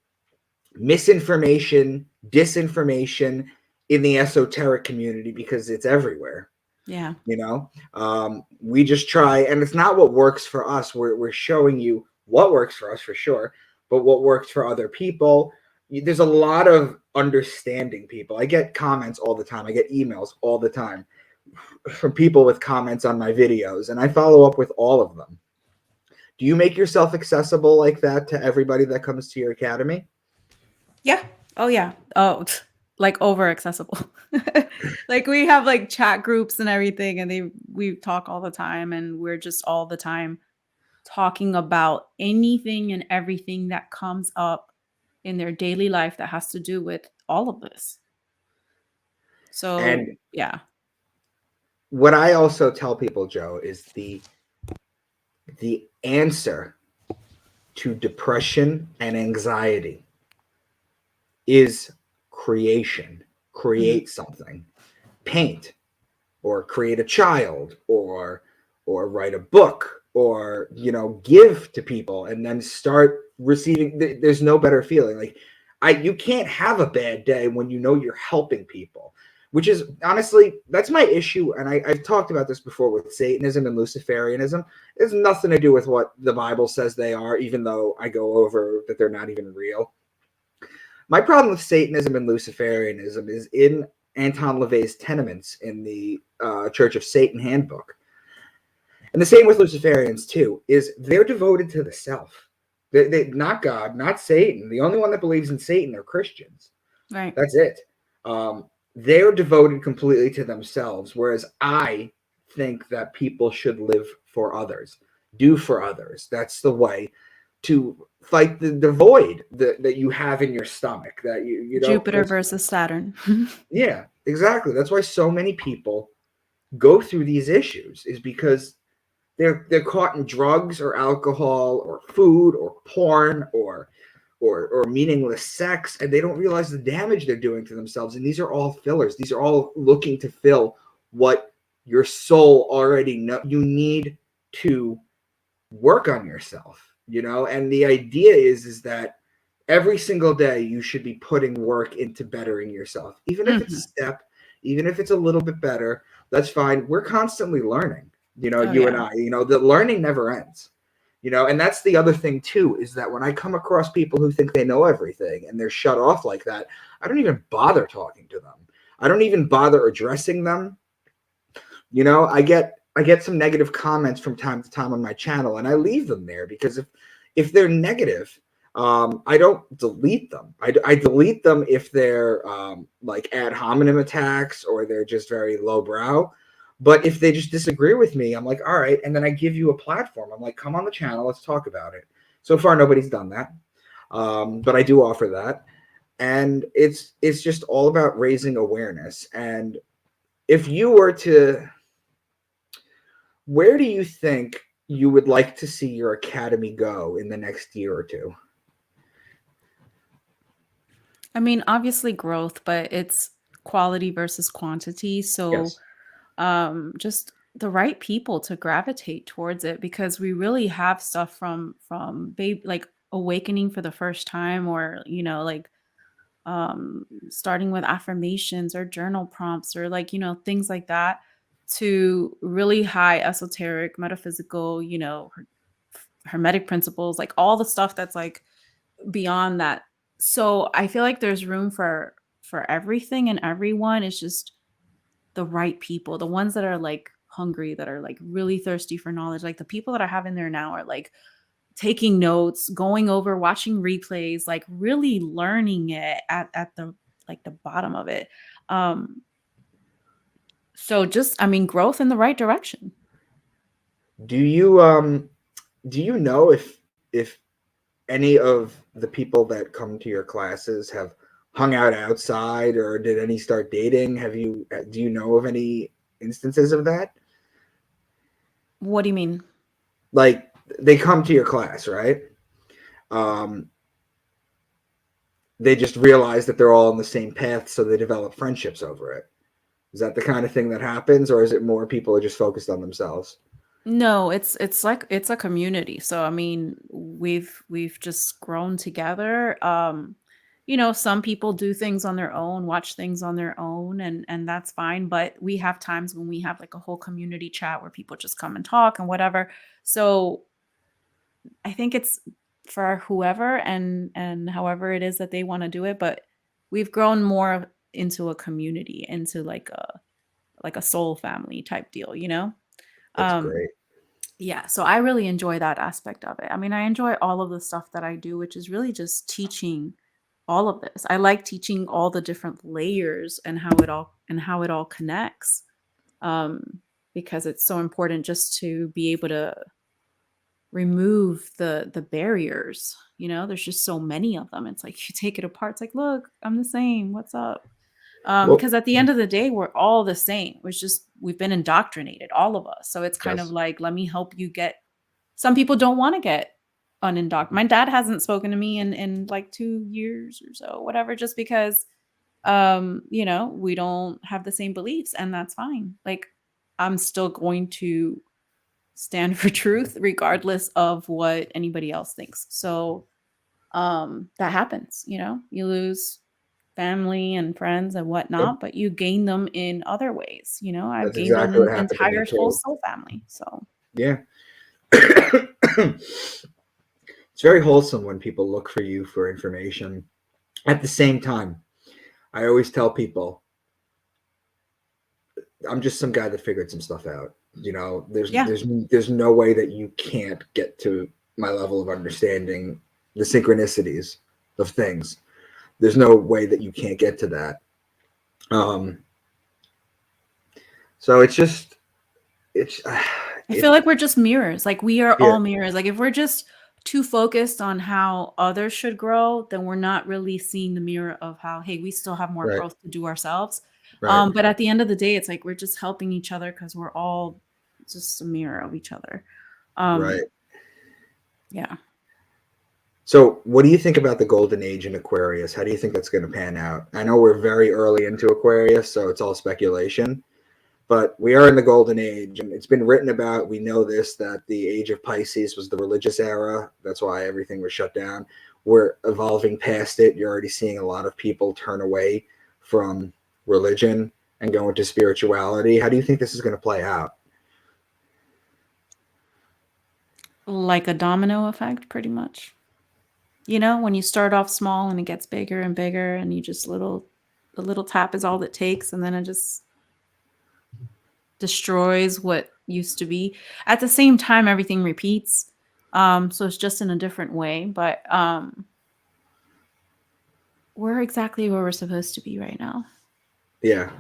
misinformation, disinformation in the esoteric community, because it's everywhere. Yeah. You know, we just try, and it's not what works for us. We're showing you what works for us for sure, but what works for other people. There's a lot of understanding people. I get comments all the time. I get emails all the time from people with comments on my videos, and I follow up with all of them. Do you make yourself accessible like that to everybody that comes to your academy? Yeah. Oh yeah. Oh, like over accessible. Like we have like chat groups and everything, and we talk all the time, and we're just all the time talking about anything and everything that comes up in their daily life that has to do with all of this. So And yeah. what I also tell people, Joe, is the answer to depression and anxiety is creation. Create something, paint, or create a child, or write a book, or give to people, and then start receiving. There's no better feeling. Like you can't have a bad day when you know you're helping people, which is honestly, that's my issue. And I've talked about this before with Satanism and Luciferianism. It has nothing to do with what the Bible says they are, even though I go over that they're not even real. My problem with Satanism and Luciferianism is in Anton LaVey's Tenements in the Church of Satan handbook. And the same with Luciferians too, is they're devoted to the self. They not God, not Satan. The only one that believes in Satan are Christians. Right. That's it. They're devoted completely to themselves, whereas I think that people should live for others, do for others. That's the way to fight the void that you have in your stomach. That you don't. Jupiter versus Saturn. Yeah, exactly. That's why so many people go through these issues, is because they're caught in drugs or alcohol or food or porn or meaningless sex, and they don't realize the damage they're doing to themselves. And these are all fillers. These are all looking to fill what your soul already know. You need to work on yourself, and the idea is that every single day you should be putting work into bettering yourself, even if it's a step, even if it's a little bit better. That's fine. We're constantly learning, Oh, you yeah. and I. The learning never ends. And that's the other thing too, is that when I come across people who think they know everything and they're shut off like that, I don't even bother talking to them. I don't even bother addressing them. I get some negative comments from time to time on my channel, and I leave them there, because if they're negative, I don't delete them. I delete them if they're like ad hominem attacks, or they're just very lowbrow. But if they just disagree with me, I'm like, all right. And then I give you a platform. I'm like, come on the channel. Let's talk about it. So far, nobody's done that. But I do offer that. And it's just all about raising awareness. And if you were to, where do you think you would like to see your academy go in the next year or two? I mean, obviously growth, but it's quality versus quantity. So Yes. just the right people to gravitate towards it, because we really have stuff from baby, like awakening for the first time, or like starting with affirmations or journal prompts, or like things like that, to really high esoteric, metaphysical, you know, hermetic principles, like all the stuff that's like beyond that. So I feel like there's room for everything and everyone. It's just the right people, the ones that are like hungry, that are like really thirsty for knowledge. Like the people that I have in there now are like taking notes, going over, watching replays, like really learning it at the like the bottom of it. Um so just I mean growth in the right direction. Do you know if any of the people that come to your classes have hung out outside, or did any start dating? Do you know of any instances of that? What do you mean? Like they come to your class, right? Um, they just realize that they're all on the same path, so they develop friendships over it. Is that the kind of thing that happens, or is it more people are just focused on themselves? No, it's like it's a community. So I mean, we've just grown together. You know, some people do things on their own, watch things on their own, and that's fine, but we have times when we have like a whole community chat where people just come and talk and whatever. So I think it's for whoever and however it is that they want to do it, but we've grown more into a community, into like a soul family type deal, you know? That's Um great. yeah, so I really enjoy that aspect of it. I mean, I enjoy all of the stuff that I do, which is really just teaching all of this. I like teaching all the different layers and how it all connects. Because it's so important just to be able to remove the barriers. You know, there's just so many of them. It's like you take it apart. It's like, look, I'm the same. What's up? Well, Because at the end of the day, we're all the same. It's just we've been indoctrinated, all of us. So it's kind of yes, like, let me help you get. Some people don't want to get unindoctrinated. My dad hasn't spoken to me in like 2 years or so, whatever, just because you know, we don't have the same beliefs, and that's fine. Like I'm still going to stand for truth regardless of what anybody else thinks. So that happens, you know, you lose family and friends and yep, whatnot, but you gain them in other ways. You know, I've that's gained exactly an what happened to me entire whole too. soul family. So Yeah. It's very wholesome when people look for you for information. At the same time, I always tell people I'm just some guy that figured some stuff out. You know, yeah, there's no way that you can't get to my level of understanding the synchronicities of things. There's no way that you can't get to that. Um, so it's just it's I feel it like we're just mirrors. Like we are yeah, all mirrors. Like if we're just too focused on how others should grow, then we're not really seeing the mirror of how, hey, we still have more right, growth to do ourselves. right, But at the end of the day, it's like we're just helping each other because we're all just a mirror of each other. right. Um, yeah. So, what do you think about the golden age in Aquarius? How do you think that's going to pan out? I know we're very early into Aquarius, so it's all speculation, but we are in the golden age, and it's been written about. We know this, that the age of Pisces was the religious era. That's why everything was shut down. We're evolving past it. You're already seeing a lot of people turn away from religion and go into spirituality. How do you think this is going to play out? Like a domino effect, pretty much. You know, when you start off small and it gets bigger and bigger, and you just the little tap is all it takes, and then it just destroys what used to be. At the same time, everything repeats. So it's just in a different way. But we're exactly where we're supposed to be right now. Yeah,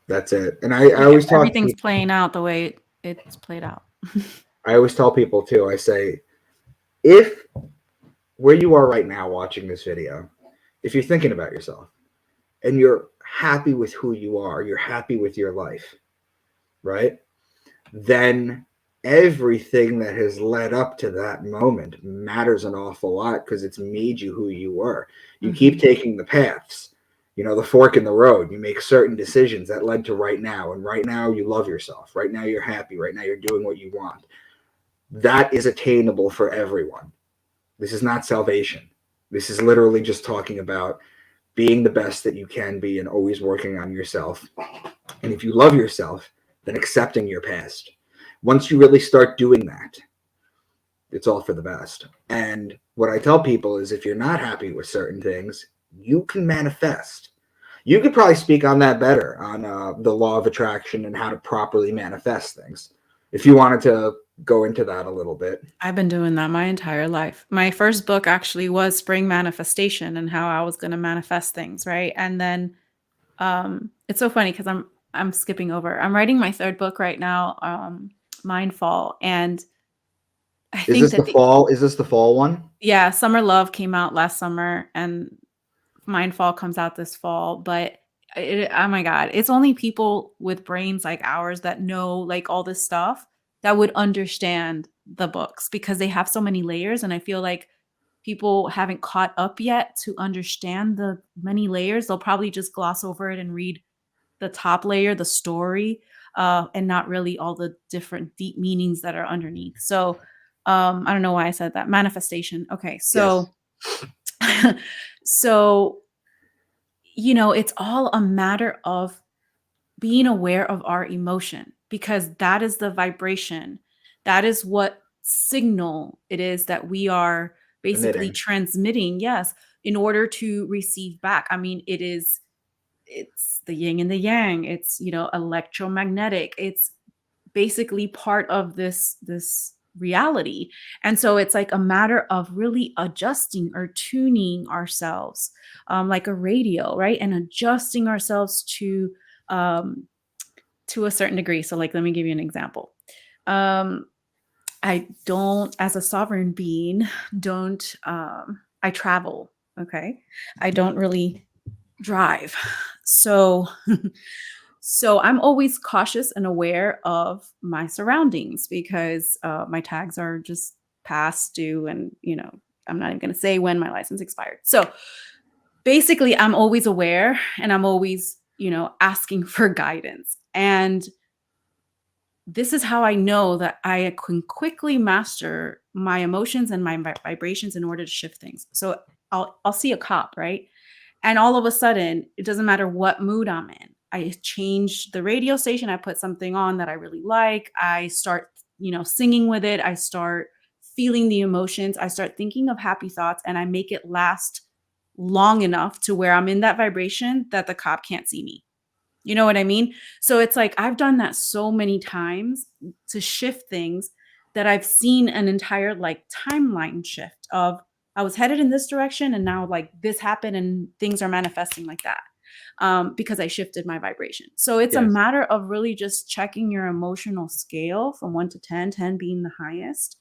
that's it. And I Like always talk. everything's playing out the way it's played out. I always tell people too. I say, if where you are right now watching this video, if you're thinking about yourself and you're happy with who you are, you're happy with your life, right? Then everything that has led up to that moment matters an awful lot because it's made you who you were. You keep Mhm. taking the paths, the fork in the road. You make certain decisions that led to right now. And right now, you love yourself. Right now, you're happy. Right now, you're doing what you want. That is attainable for everyone. This is not salvation. This is literally just talking about being the best that you can be and always working on yourself. And if you love yourself, than accepting your past. Once you really start doing that, it's all for the best. And what I tell people is if you're not happy with certain things, you can manifest. You could probably speak on that better, on the law of attraction and how to properly manifest things. If you wanted to go into that a little bit. I've been doing that my entire life. My first book actually was Spring Manifestation and how I was going to manifest things, right? And then it's so funny because I'm skipping over. I'm writing my third book right now, Mindfall, and I Is think this the that fall? Is this the fall one? yeah, Summer Love came out last summer and Mindfall comes out this fall, but oh my god, it's only people with brains like ours that know like all this stuff that would understand the books because they have so many layers, and I feel like people haven't caught up yet to understand the many layers. They'll probably just gloss over it and read the top layer, the story, and not really all the different deep meanings that are underneath. So, I don't know why I said that. Manifestation. Okay, Yes. so so it's all a matter of being aware of our emotion because that is the vibration. That is what signal it is that we are basically Emitting. transmitting, yes, in order to receive back. I mean, it's the yin and the yang. It's, electromagnetic. It's basically part of this reality. And so it's like a matter of really adjusting or tuning ourselves, like a radio, right? And adjusting ourselves um to a certain degree. So like let me give you an example. um I don't, as a sovereign being, don't I travel, okay? I don't really drive. So so I'm always cautious and aware of my surroundings because my tags are just past due, and I'm not even going to say when my license expired. So basically I'm always aware and I'm always asking for guidance. And this is how I know that I can quickly master my emotions and my vibrations in order to shift things. So I'll see a cop, right? And all of a sudden, it doesn't matter what mood I'm in. I change the radio station, I put something on that I really like. I start, singing with it. I start feeling the emotions. I start thinking of happy thoughts and I make it last long enough to where I'm in that vibration that the cop can't see me. You know what I mean? So it's like I've done that so many times to shift things that I've seen an entire like timeline shift of I was headed in this direction and now like this happened and things are manifesting like that, because I shifted my vibration. So it's a Yes. matter of really just checking your emotional scale from 1 to 10, 10 being the highest,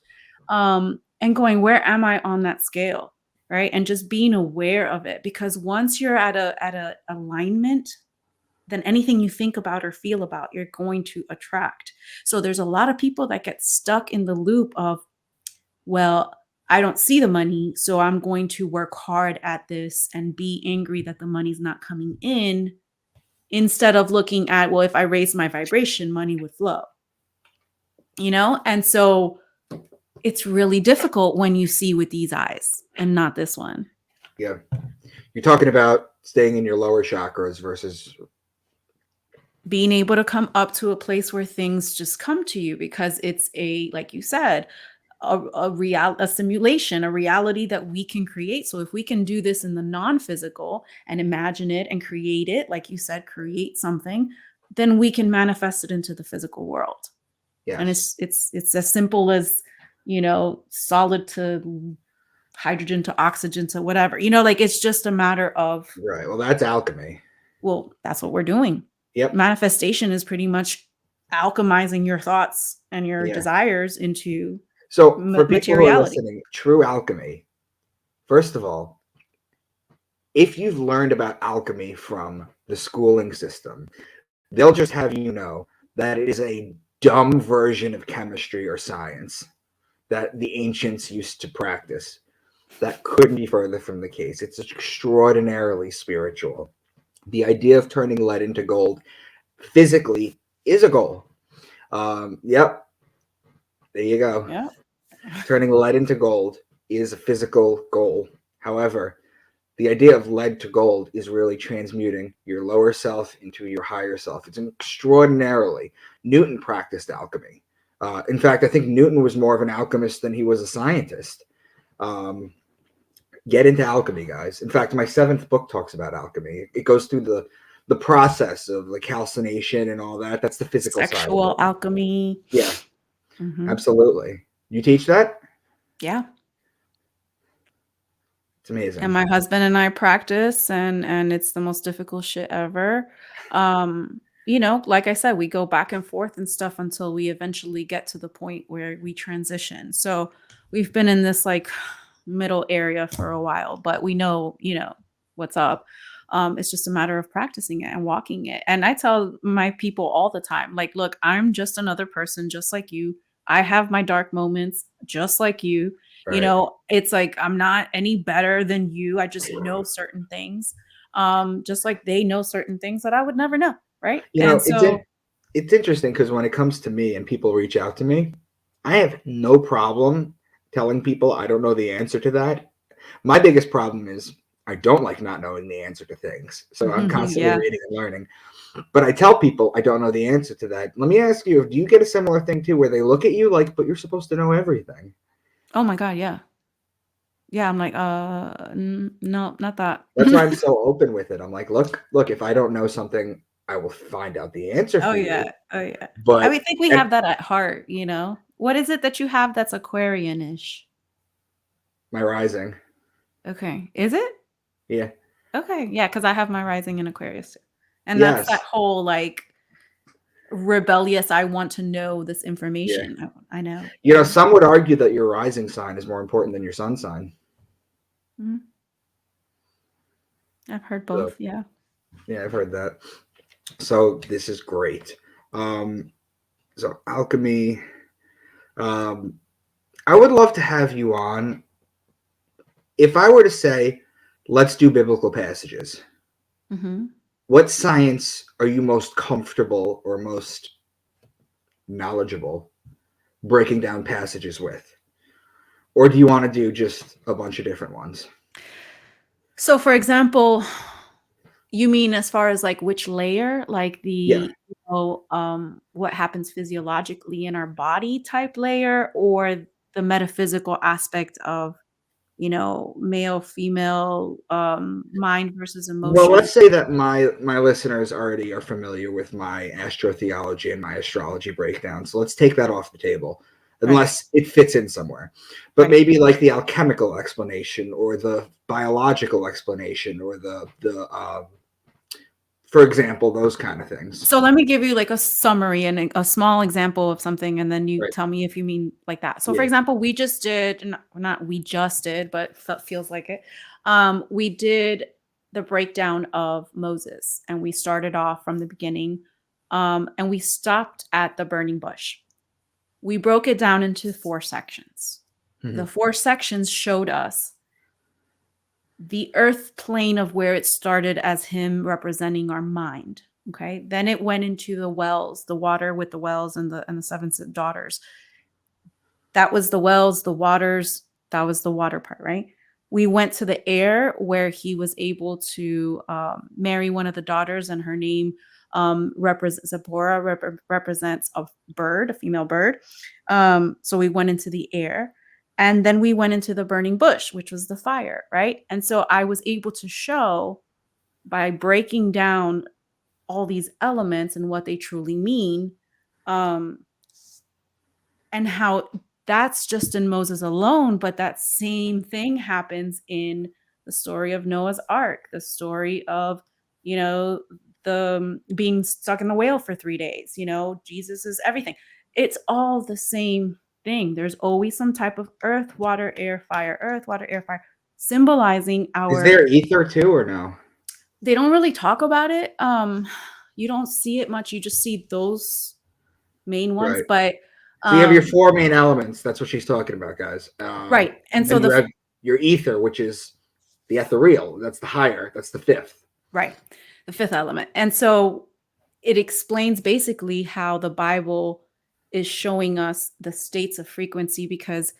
and going, where am I on that scale? Right. And just being aware of it, because once you're at a alignment, then anything you think about or feel about, you're going to attract. So there's a lot of people that get stuck in the loop of, well, I don't see the money, so I'm going to work hard at this and be angry that the money's not coming in, instead of looking at, well, if I raise my vibration, money would flow. And so it's really difficult when you see with these eyes and not this one. Yeah. You're talking about staying in your lower chakras versus Being able to come up to a place where things just come to you because it's like you said, a simulation, a reality that we can create. So if we can do this in the non-physical and imagine it and create it, like you said, create something, then we can manifest it into the physical world. And yes. it's as simple as, solid to hydrogen to oxygen to whatever. Like it's just a matter of, Right. Well, that's alchemy. well, that's what we're doing. Yep. Manifestation is pretty much alchemizing your thoughts and your Yeah. desires into So for people who are materiality. listening, true alchemy, first of all, if you've learned about alchemy from the schooling system, they'll just have you know that it is a dumb version of chemistry or science that the ancients used to practice. That couldn't be further from the case. It's extraordinarily spiritual. The idea of turning lead into gold physically is a goal. Yep, there you go. Yeah. Turning lead into gold is a physical goal. However, the idea of lead to gold is really transmuting your lower self into your higher self. It's extraordinarily. Newton practiced alchemy. In fact, I think Newton was more of an alchemist than he was a scientist. Get into alchemy, guys. In fact, my 7th book talks about alchemy. It goes through the process of the calcination and all that. That's the physical side of Sexual it. alchemy. Yeah, Mhm. absolutely. You teach that? Yeah. It's amazing. And my husband and I practice, and it's the most difficult shit ever. You know, like I said, we go back and forth and stuff until we eventually get to the point where we transition. So we've been in this like middle area for a while, but we know, you know, what's up. It's just a matter of practicing it and walking it. And I tell my people all the time, like, look, I'm just another person, just like you. I have my dark moments, just like you. You Right. know, it's like I'm not any better than you. I just know certain things. Just like they know certain things that I would never know, right? You know, And so it's interesting because when it comes to me and people reach out to me, I have no problem telling people I don't know the answer to that. My biggest problem is I don't like not knowing the answer to things. So I'm constantly yeah. reading and learning. But I tell people I don't know the answer to that. Let me ask you, do you get a similar thing too where they look at you like, but you're supposed to know everything? Oh my God, yeah. Yeah, I'm like, no, not that. That's why I'm so open with it. I'm like, look, if I don't know something, I will find out the answer Oh for you. yeah. Oh yeah. I But mean, think we and have that at heart, you know. What is it that you have that's Aquarian-ish? my rising. Okay. Is it? Yeah. Okay. Yeah, because I have my rising in Aquarius too. And that's that Yes. whole like rebellious, I want to know this Yeah. information. I know. You know, Yeah. some would argue that your rising sign is more important than your sun sign. Mhm. I've heard So both. Yeah. yeah, I've heard that. So this is great. Um, so alchemy. Um, I would love to have you on. If I were to say, let's do biblical passages, Hmm. what science are you most comfortable or most knowledgeable breaking down passages with? Or do you want to do just a bunch of different ones? So, for example, you mean as far as like which layer, like Yeah. what happens physiologically in our body type layer, or the metaphysical aspect of, male, female, mind versus Well, emotion. let's say that my listeners already are familiar with my astrotheology and my astrology breakdown. So let's take that off the table, Right, unless it fits in somewhere. But right. maybe like the alchemical explanation, or the biological explanation, or the for example, those kind of things. So let me give you like a summary and a small example of something, and then you Right. tell me if you mean like that. So, for Yeah. example, we just did, not we just did, but feels like it. We did the breakdown of Moses, and we started off from the beginning, and we stopped at the burning bush. We broke it down into 4 sections. The Mhm. 4 sections showed us the earth plane of where it started as him representing our mind. Okay. Then it went into the wells, the water with the wells and the seven daughters. That was the wells, the waters, that was the water part, right? We went to the air where he was able to marry one of the daughters, and her name represents Zipporah, represents a bird, a female bird. So we went into the air. And then we went into the burning bush, which was the fire, right? And so I was able to show by breaking down all these elements and what they truly mean, um, and how that's just in Moses alone, but that same thing happens in the story of Noah's Ark, the story of, you know, the being stuck in the whale for 3 days, Jesus is everything. It's all the same thing. There's always some type of earth, water, air, fire, earth, water, air, fire, symbolizing Is our. there ether too, or no? They don't really talk about it. You don't see it much. You just see those main ones, Right. but So you have your um, four main elements. That's what she's talking about, guys. right. And And so then you have your ether, which is the ethereal. That's the higher. That's the fifth. right, the fifth element. And so it explains basically how the Bible is showing us the states of frequency, because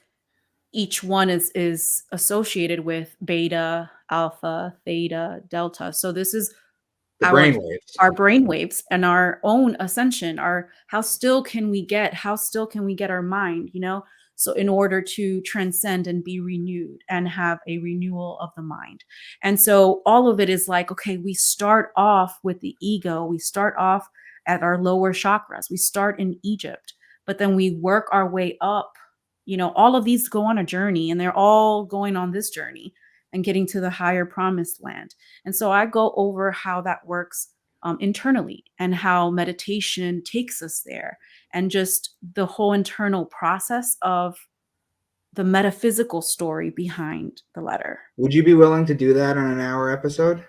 each one is associated with beta, alpha, theta, delta. So this is The our brainwaves. our brain waves and our own ascension. Our how still can we get our mind, so in order to transcend and be renewed and have a renewal of the mind. And so all of it is like, okay, we start off with the ego, we start off at our lower chakras, we start in Egypt, but then we work our way up. All of these go on a journey, and they're all going on this journey and getting to the higher promised land. And so I go over how that works internally, and how meditation takes us there, and just the whole internal process of the metaphysical story behind the letter. Would you be willing to do that on an hour episode?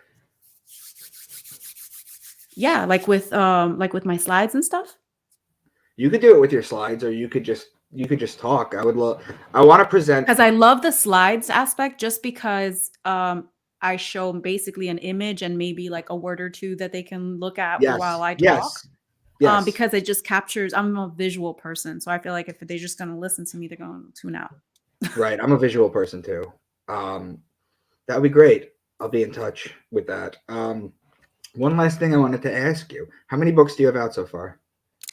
Yeah, like with my slides and stuff. You could do it with your slides, or you could just talk. I want to present, because I love the slides aspect, just because I show basically an image and maybe like a word or two that they can look at while I talk. Yes. Because it just captures. I'm a visual person, so I feel like if they're just going to listen to me, they're going to tune out. Right. I'm a visual person too. That would be great. I'll be in touch with that. One last thing I wanted to ask you: how many books do you have out so far?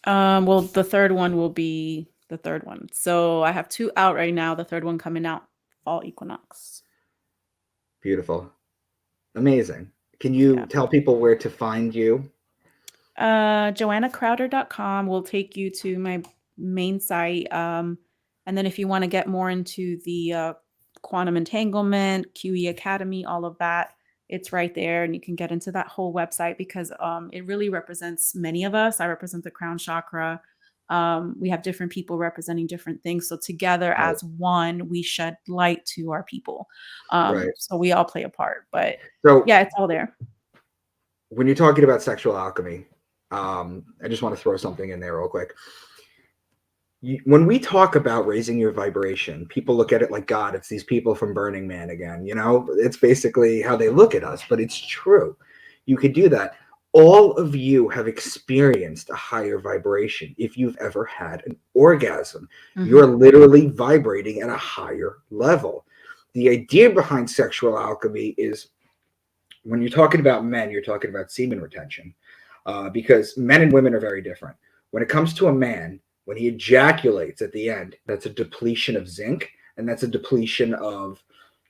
Well, the third one will be the third one. So I have 2 out right now. The third one coming out fall equinox. Beautiful, amazing. Can you tell people where to find you? JoannaCrowder.com will take you to my main site. And then if you want to get more into the quantum entanglement, QE Academy, all of that, it's right there. And you can get into that whole website, because it really represents many of us. I represent the crown chakra. We have different people representing different things. So together as one, we shed light to our people. So we all play a part. But yeah, it's all there. When you're talking about sexual alchemy, I just want to throw something in there real quick. When we talk about raising your vibration, people look at it like, God, it's these people from Burning Man again. It's basically how they look at us, but it's true. You could do that. All of you have experienced a higher vibration. If you've ever had an orgasm, you're literally vibrating at a higher level. The idea behind sexual alchemy is, when you're talking about men, you're talking about semen retention, because men and women are very different. When it comes to a man, when he ejaculates at the end, that's a depletion of zinc, and that's a depletion of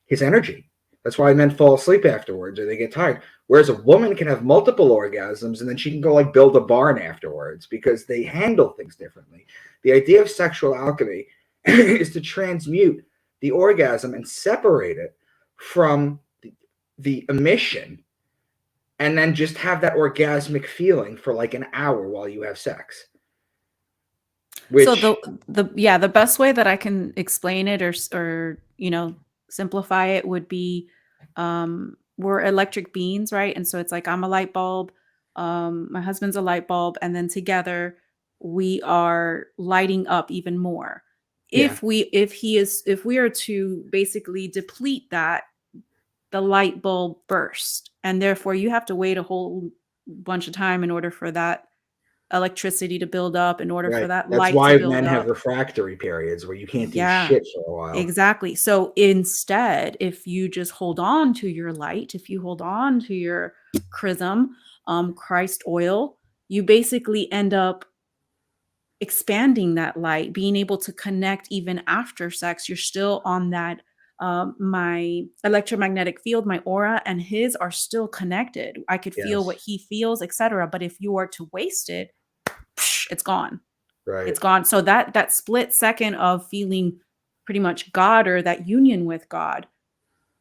his energy. That's why men fall asleep afterwards, or they get tired. Whereas a woman can have multiple orgasms, and then she can go like build a barn afterwards, because they handle things differently. The idea of sexual alchemy is to transmute the orgasm and separate it from the emission, and then just have that orgasmic feeling for like an hour while you have sex. So the best way that I can explain it, or simplify it, would be, we're electric beings, right? And so it's like, I'm a light bulb, my husband's a light bulb, and then together we are lighting up even more. If we are to basically deplete that, the light bulb burst, and therefore you have to wait a whole bunch of time in order for that electricity to build up, in order for that light to build up. That's why men have refractory periods where you can't do shit for a while. Exactly. So instead, if you just hold on to your light, if you hold on to your chrism, Christ oil, you basically end up expanding that light, being able to connect even after sex. You're still on that, my electromagnetic field, my aura and his are still connected. I could feel what he feels, etc. But if you are to waste it, it's gone. Right. It's gone. So that split second of feeling pretty much God, or that union with God,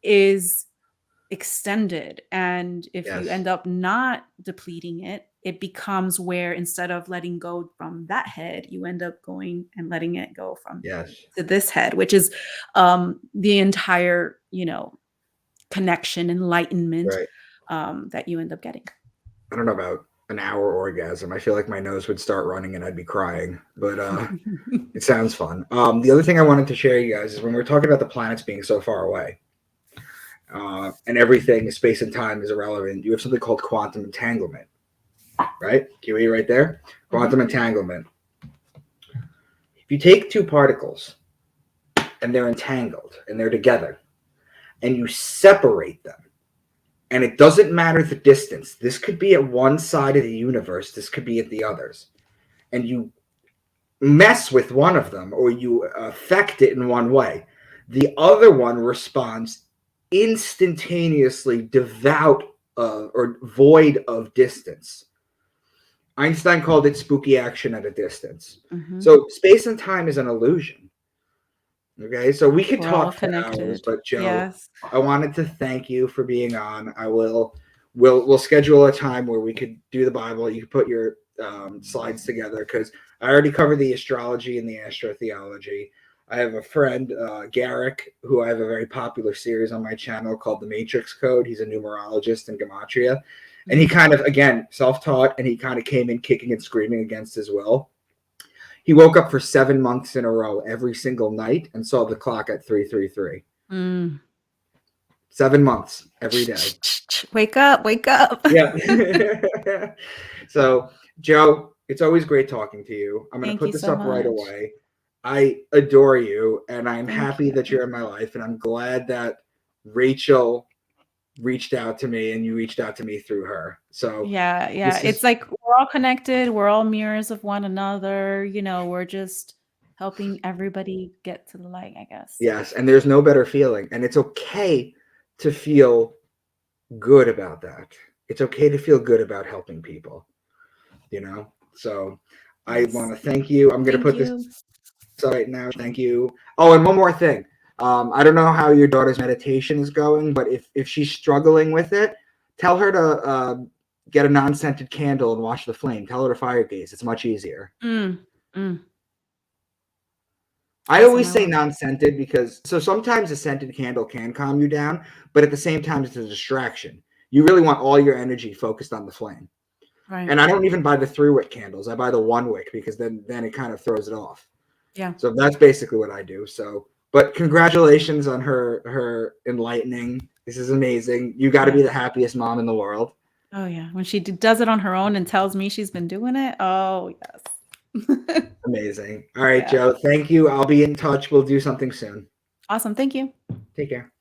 is extended. And if you end up not depleting it, it becomes where, instead of letting go from that head, you end up going and letting it go from to this head, which is the entire, connection, enlightenment, that you end up getting. I don't know about an hour orgasm. I feel like my nose would start running and I'd be crying, but it sounds fun. The other thing I wanted to share you guys is, when we're talking about the planets being so far away, and everything, space and time, is irrelevant, you have something called quantum entanglement, right? QE right there. Quantum entanglement. If you take two particles and they're entangled and they're together, and you separate them, And it doesn't matter the distance. This could be at one side of the universe, this could be at the others. And you mess with one of them or you affect it in one way, the other one responds instantaneously, devout or void of distance. Einstein called it spooky action at a distance. Mhm. So space and time is an illusion. Okay, so we could We're all talk for hours, connected. but Joe, Yes. I wanted to thank you for being on. We'll schedule a time where we could do the Bible. You could put your slides together because I already covered the astrology and the astrotheology. I have a friend, Garrick, who I have a very popular series on my channel called The Matrix Code. He's a numerologist in Gematria. And he kind of, again, self-taught, and he kind of came in kicking and screaming against his will. He woke up for 7 months in a row every single night and saw the clock at 333. 7 months every day. Wake up, wake up. Yeah. So, Joe, it's always great talking to you. I'm going to Thank put you this so up right much. away. I adore you, and I'm Thank happy you. that you're in my life, and I'm glad that Rachel reached out to me and you reached out to me through her. So, Yeah, yeah. this It's is, like we're all connected. We're all mirrors of one another. You know, we're just helping everybody get to the light, I guess. yes, and there's no better feeling, and it's okay to feel good about that. It's okay to feel good about helping people, you know? So I want Yes. to thank you. I'm going to Thank put this you. up right now. Thank you. Oh, and one more thing. I don't know how your daughter's meditation is going, but if she's struggling with it, tell her to get a non-scented candle and watch the flame. Tell her to fire gaze. It's much easier. Mm, mm. I Awesome. always I say will. non-scented because so sometimes a scented candle can calm you down, but at the same time it's a distraction. You really want all your energy focused on the flame. Right. And I don't even buy the 3-wick candles. I buy the 1-wick because then it kind of throws it off. Yeah. So that's basically what I do. So, but congratulations on her enlightening. This is amazing. You got to Yeah. be the happiest mom in the world. Oh, yeah. When she does it on her own and tells me she's been doing it. Oh, yes. Amazing. All right, Yeah. Joe. Thank you. I'll be in touch. We'll do something soon. Awesome. Thank you. Take care.